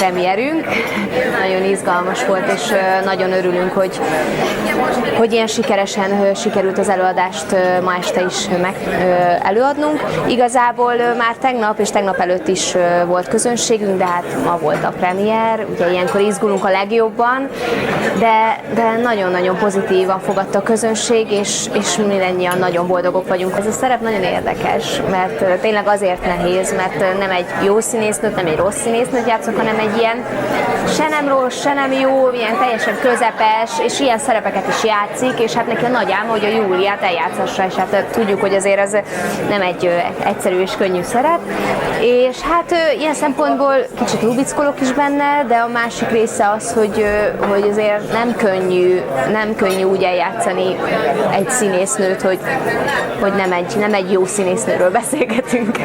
premierünk. Nagyon izgalmas volt, és nagyon örülünk, hogy ilyen sikeresen sikerült az előadást ma este is előadnunk. Igazából már tegnap és tegnap előtt is volt közönségünk, de hát ma volt a premier, ugye ilyenkor izgulunk a legjobban, de nagyon-nagyon pozitívan fogadta a közönség, és mindannyian nagyon boldogok vagyunk. Ez a szerep nagyon érdekes, mert tényleg azért nehéz, mert nem egy jó színésznőt, nem egy rossz színésznőt játszok, hanem egy ilyen se nem rossz, se nem jó, ilyen teljesen közepes, és ilyen szerepeket is játszik, és hát neki a nagy álma, hogy a Júliát eljátszassa, és hát tudjuk, hogy azért ez nem egy egyszerű és könnyű szerep, és hát ilyen szempontból kicsit lubickolok is benne, de a másik része az, hogy azért nem könnyű úgy eljátszani egy színésznőt, hogy nem egy jó színésznőről beszélgetünk.